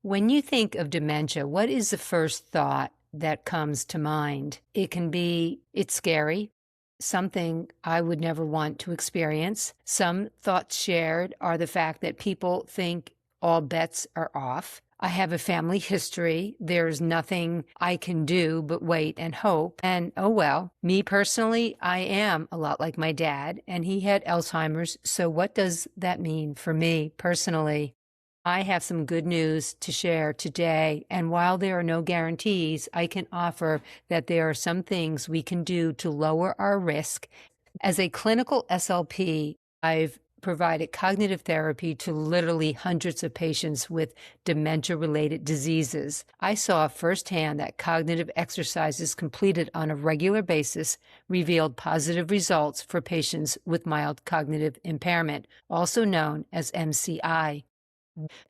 When you think of dementia, what is the first thought that comes to mind? It can be, it's scary, something I would never want to experience. Some thoughts shared are the fact that people think all bets are off. I have a family history. There's nothing I can do but wait and hope. And oh well, me personally, I am a lot like my dad, and he had Alzheimer's. So what does that mean for me personally? I have some good news to share today, and while there are no guarantees, I can offer that there are some things we can do to lower our risk. As a clinical SLP, I've provided cognitive therapy to literally hundreds of patients with dementia-related diseases. I saw firsthand that cognitive exercises completed on a regular basis revealed positive results for patients with mild cognitive impairment, also known as MCI.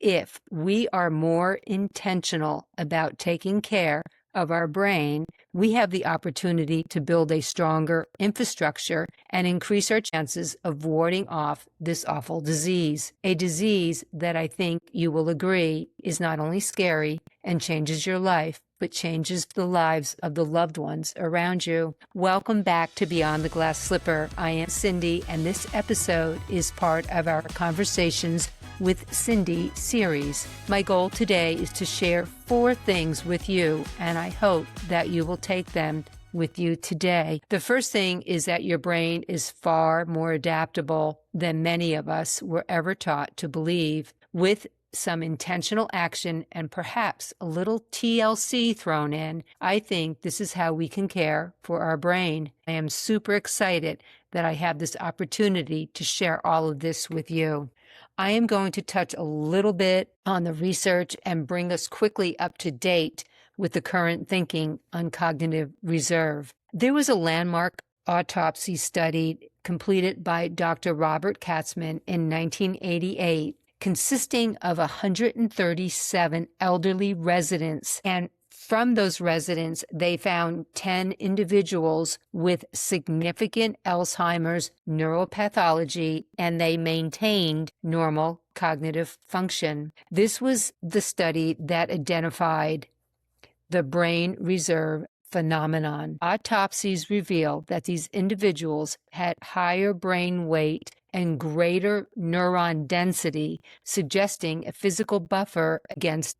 If we are more intentional about taking care of our brain, we have the opportunity to build a stronger infrastructure and increase our chances of warding off this awful disease. A disease that I think you will agree is not only scary and changes your life, but changes the lives of the loved ones around you. Welcome back to Beyond the Glass Slipper. I am Cindy, and this episode is part of our Conversations with Cindy series. My goal today is to share 4 things with you, and I hope that you will take them with you today. The first thing is that your brain is far more adaptable than many of us were ever taught to believe. With some intentional action and perhaps a little TLC thrown in, I think this is how we can care for our brain. I am super excited that I have this opportunity to share all of this with you. I am going to touch a little bit on the research and bring us quickly up to date with the current thinking on cognitive reserve. There was a landmark autopsy study completed by Dr. Robert Katzman in 1988, consisting of 137 elderly residents, and from those residents, they found 10 individuals with significant Alzheimer's neuropathology, and they maintained normal cognitive function. This was the study that identified the brain reserve phenomenon. Autopsies revealed that these individuals had higher brain weight and greater neuron density, suggesting a physical buffer against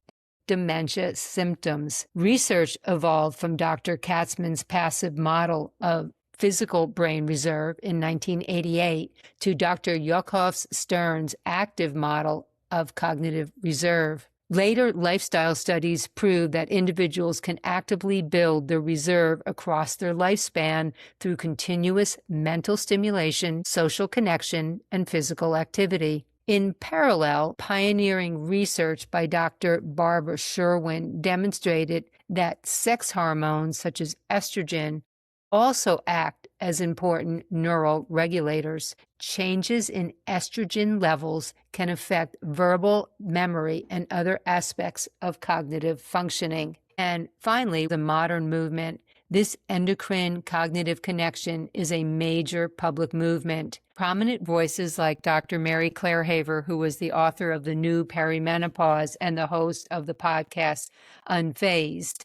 dementia symptoms. Research evolved from Dr. Katzman's passive model of physical brain reserve in 1988 to Dr. Yochof's Stern's active model of cognitive reserve. Later lifestyle studies proved that individuals can actively build their reserve across their lifespan through continuous mental stimulation, social connection, and physical activity. In parallel, pioneering research by Dr. Barbara Sherwin demonstrated that sex hormones such as estrogen also act as important neural regulators. Changes in estrogen levels can affect verbal, memory, and other aspects of cognitive functioning. And finally, the modern movement. This endocrine cognitive connection is a major public movement. Prominent voices like Dr. Mary Claire Haver, who was the author of The New Perimenopause and the host of the podcast Unfazed,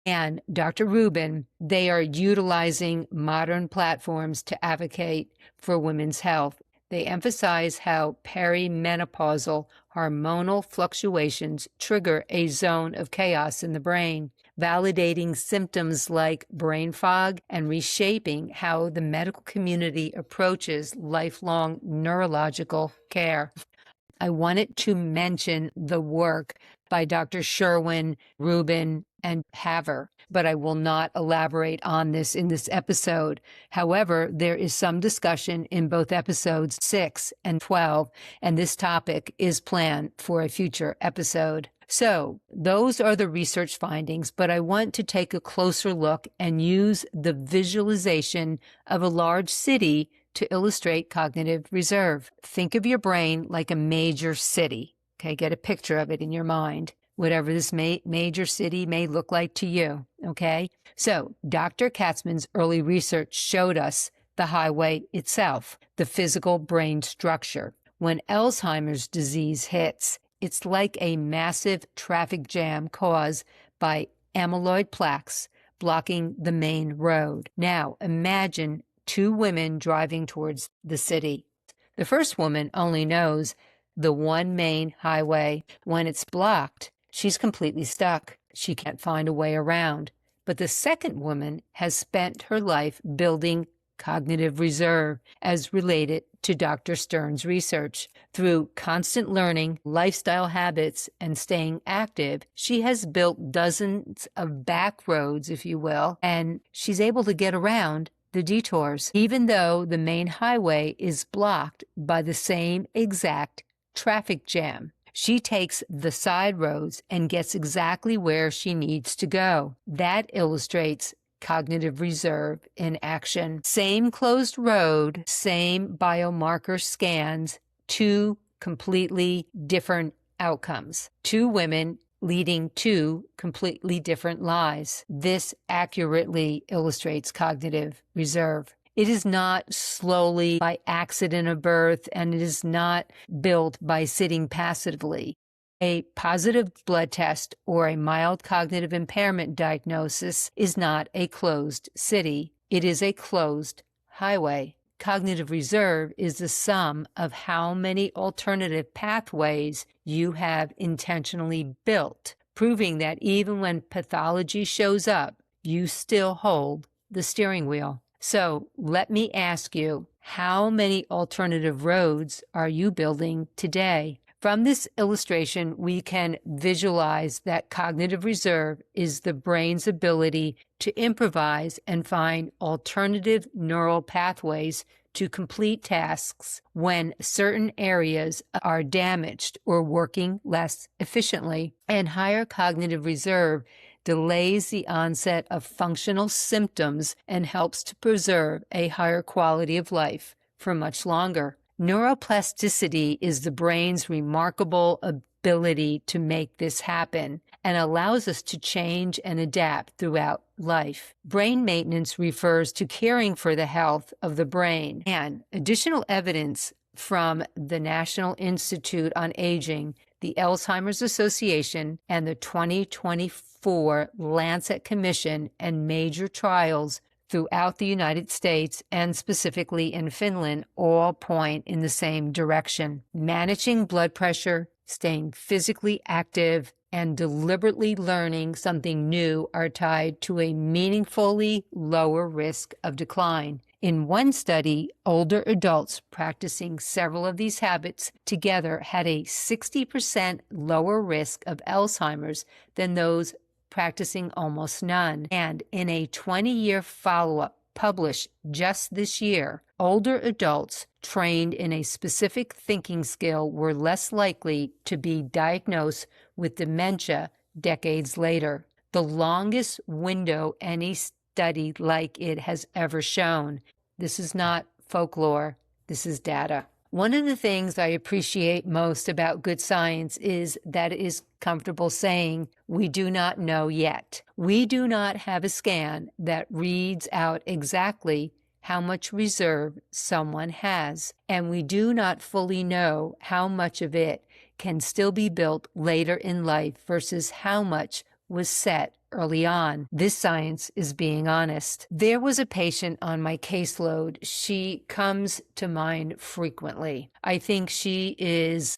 and Dr. Rubin, they are utilizing modern platforms to advocate for women's health. They emphasize how perimenopausal hormonal fluctuations trigger a zone of chaos in the brain, validating symptoms like brain fog and reshaping how the medical community approaches lifelong neurological care. I wanted to mention the work by Dr. Sherwin, Rubin, and Haver, but I will not elaborate on this in this episode. However, there is some discussion in both episodes 6 and 12, and this topic is planned for a future episode. So those are the research findings, but I want to take a closer look and use the visualization of a large city to illustrate cognitive reserve. Think of your brain like a major city. Okay, get a picture of it in your mind, whatever this major city may look like to you. Okay, so Dr. Katzman's early research showed us the highway itself, the physical brain structure. When Alzheimer's disease hits, It's like a massive traffic jam caused by amyloid plaques blocking the main road. Now, imagine two women driving towards the city. The first woman only knows the one main highway. When it's blocked, she's completely stuck. She can't find a way around. But the second woman has spent her life building cognitive reserve as related to Dr. Stern's research. Through constant learning, lifestyle habits, and staying active, she has built dozens of back roads, if you will, and she's able to get around the detours, even though the main highway is blocked by the same exact traffic jam. She takes the side roads and gets exactly where she needs to go. That illustrates cognitive reserve in action. Same closed road, same biomarker scans, two completely different outcomes. Two women leading to completely different lives. This accurately illustrates cognitive reserve. It is not slowly by accident of birth, and it is not built by sitting passively. A positive blood test or a mild cognitive impairment diagnosis is not a closed city. It is a closed highway. Cognitive reserve is the sum of how many alternative pathways you have intentionally built, proving that even when pathology shows up, you still hold the steering wheel. So let me ask you, how many alternative roads are you building today? From this illustration, we can visualize that cognitive reserve is the brain's ability to improvise and find alternative neural pathways to complete tasks when certain areas are damaged or working less efficiently. And higher cognitive reserve delays the onset of functional symptoms and helps to preserve a higher quality of life for much longer. Neuroplasticity is the brain's remarkable ability to make this happen and allows us to change and adapt throughout life. Brain maintenance refers to caring for the health of the brain, and additional evidence from the National Institute on Aging, the Alzheimer's Association, and the 2024 Lancet Commission and major trials throughout the United States and specifically in Finland all point in the same direction. Managing blood pressure, staying physically active, and deliberately learning something new are tied to a meaningfully lower risk of decline. In one study, older adults practicing several of these habits together had a 60% lower risk of Alzheimer's than those practicing almost none. And in a 20-year follow-up published just this year, older adults trained in a specific thinking skill were less likely to be diagnosed with dementia decades later. The longest window any study like it has ever shown. This is not folklore, this is data. One of the things I appreciate most about good science is that it is comfortable saying, we do not know yet. We do not have a scan that reads out exactly how much reserve someone has, and we do not fully know how much of it can still be built later in life versus how much was set early on. This science is being honest. There was a patient on my caseload. She comes to mind frequently. I think she is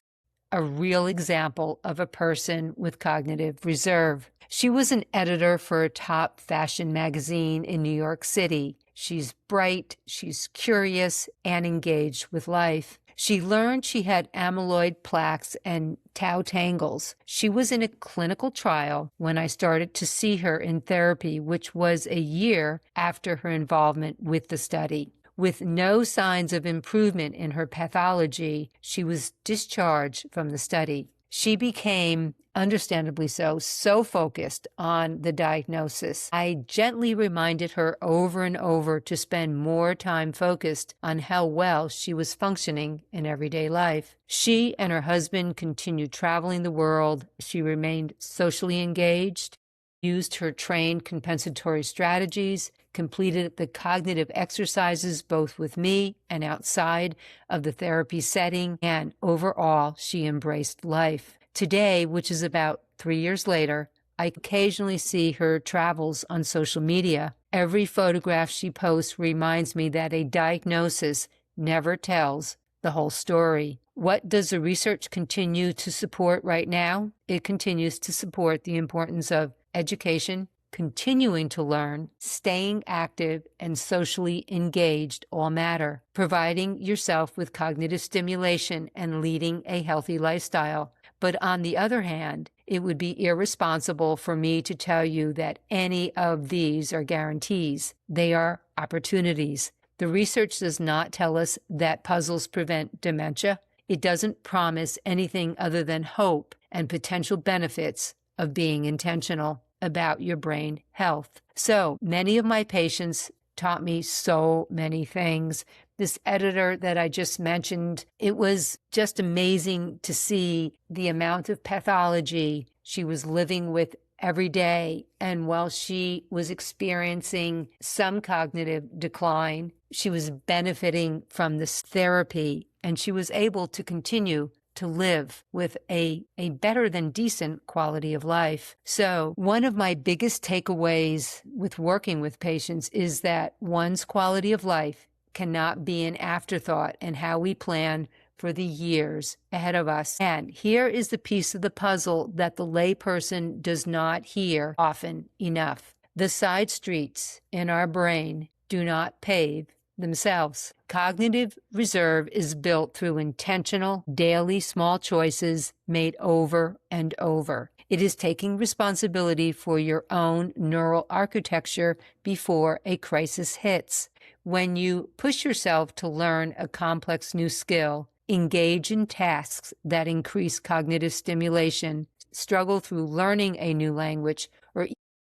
a real example of a person with cognitive reserve. She was an editor for a top fashion magazine in New York City. She's bright, she's curious, and engaged with life. She learned she had amyloid plaques and tau tangles. She was in a clinical trial when I started to see her in therapy, which was a year after her involvement with the study. With no signs of improvement in her pathology, she was discharged from the study. She became, understandably so focused on the diagnosis. I gently reminded her over and over to spend more time focused on how well she was functioning in everyday life. She and her husband continued traveling the world. She remained socially engaged, used her trained compensatory strategies, completed the cognitive exercises both with me and outside of the therapy setting, and overall, she embraced life. Today, which is about 3 years later, I occasionally see her travels on social media. Every photograph she posts reminds me that a diagnosis never tells the whole story. What does the research continue to support right now? It continues to support the importance of education, continuing to learn, staying active, and socially engaged all matter. Providing yourself with cognitive stimulation and leading a healthy lifestyle. But on the other hand, it would be irresponsible for me to tell you that any of these are guarantees. They are opportunities. The research does not tell us that puzzles prevent dementia. It doesn't promise anything other than hope and potential benefits of being intentional about your brain health. So many of my patients taught me so many things. This editor that I just mentioned, it was just amazing to see the amount of pathology she was living with every day. And while she was experiencing some cognitive decline, she was benefiting from this therapy, and she was able to continue to live with a better than decent quality of life. So one of my biggest takeaways with working with patients is that one's quality of life cannot be an afterthought in how we plan for the years ahead of us. And here is the piece of the puzzle that the layperson does not hear often enough. The side streets in our brain do not pave themselves. Cognitive reserve is built through intentional, daily small choices made over and over. It is taking responsibility for your own neural architecture before a crisis hits. When you push yourself to learn a complex new skill, engage in tasks that increase cognitive stimulation, struggle through learning a new language,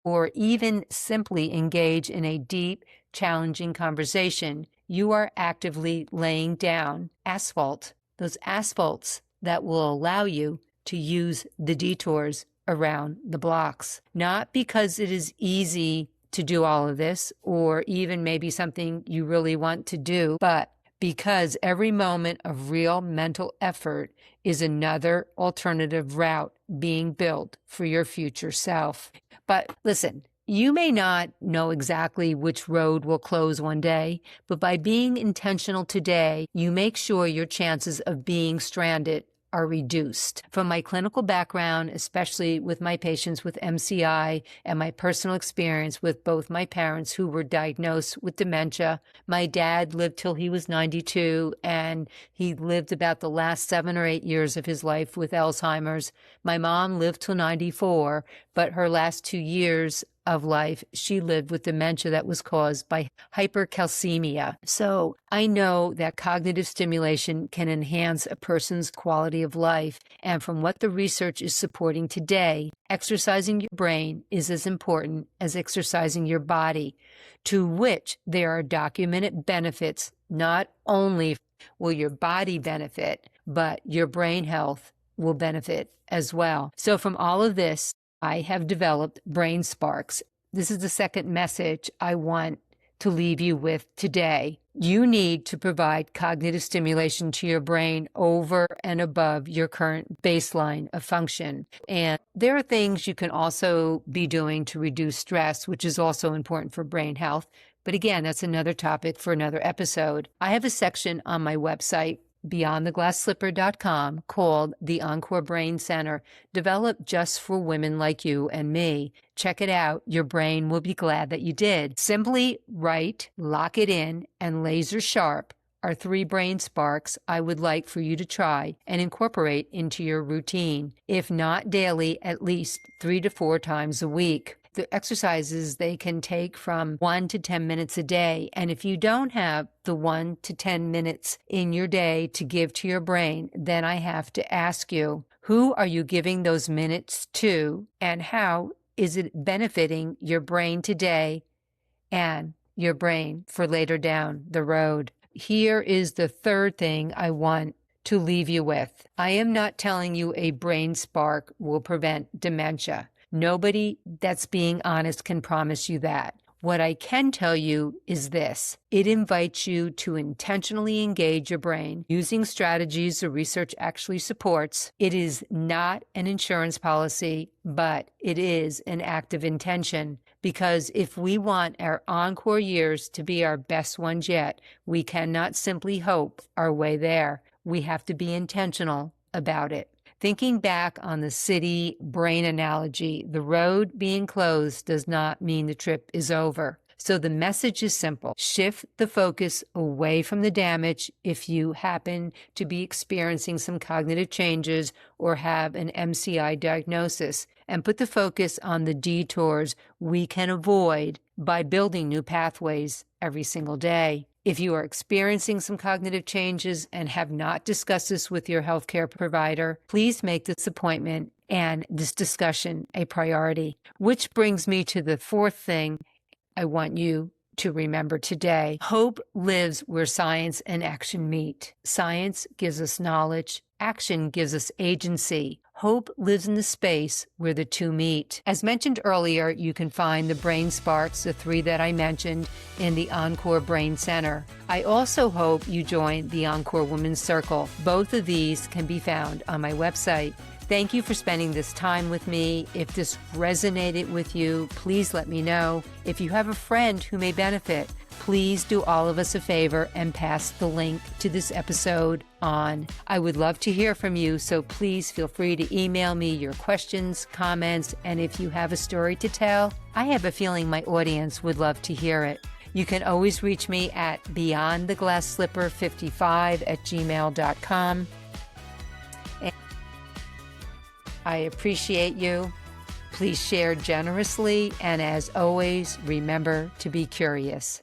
or even simply engage in a deep, challenging conversation, you are actively laying down asphalt, those asphalts that will allow you to use the detours around the blocks. Not because it is easy to do all of this, or even maybe something you really want to do, but because every moment of real mental effort is another alternative route being built for your future self. But listen, you may not know exactly which road will close one day, but by being intentional today, you make sure your chances of being stranded are reduced. From my clinical background, especially with my patients with MCI, and my personal experience with both my parents who were diagnosed with dementia. My dad lived till he was 92, and he lived about the last 7 or 8 years of his life with Alzheimer's. My mom lived till 94, but her last 2 years of life, she lived with dementia that was caused by hypercalcemia. So I know that cognitive stimulation can enhance a person's quality of life. And from what the research is supporting today, exercising your brain is as important as exercising your body, to which there are documented benefits. Not only will your body benefit, but your brain health will benefit as well. So from all of this, I have developed Brain Sparks. This is the second message I want to leave you with today. You need to provide cognitive stimulation to your brain over and above your current baseline of function. And there are things you can also be doing to reduce stress, which is also important for brain health. But again, that's another topic for another episode. I have a section on my website, beyondtheglassslipper.com, called the Encore Brain Center, developed just for women like you and me. Check it out. Your brain will be glad that you did. Simply write, lock it in, and laser sharp are 3 brain sparks I would like for you to try and incorporate into your routine. If not daily, at least 3 to 4 times a week. The exercises, they can take from 1 to 10 minutes a day. And if you don't have the 1 to 10 minutes in your day to give to your brain, then I have to ask you, who are you giving those minutes to, and how is it benefiting your brain today and your brain for later down the road? Here is the third thing I want to leave you with. I am not telling you a brain spark will prevent dementia. Nobody that's being honest can promise you that. What I can tell you is this. It invites you to intentionally engage your brain using strategies the research actually supports. It is not an insurance policy, but it is an act of intention. Because if we want our encore years to be our best ones yet, we cannot simply hope our way there. We have to be intentional about it. Thinking back on the city brain analogy, the road being closed does not mean the trip is over. So the message is simple. Shift the focus away from the damage if you happen to be experiencing some cognitive changes or have an MCI diagnosis, and put the focus on the detours we can avoid by building new pathways every single day. If you are experiencing some cognitive changes and have not discussed this with your healthcare provider, please make this appointment and this discussion a priority. Which brings me to the fourth thing I want you to remember today. Hope lives where science and action meet. Science gives us knowledge. Action gives us agency. Hope lives in the space where the two meet. As mentioned earlier, you can find the Brain Sparks, the 3 that I mentioned, in the Encore Brain Center. I also hope you join the Encore Women's Circle. Both of these can be found on my website. Thank you for spending this time with me. If this resonated with you, please let me know. If you have a friend who may benefit, please do all of us a favor and pass the link to this episode on. I would love to hear from you, so please feel free to email me your questions, comments, and if you have a story to tell, I have a feeling my audience would love to hear it. You can always reach me at beyondtheglassslipper55@gmail.com. I appreciate you. Please share generously, and as always, remember to be curious.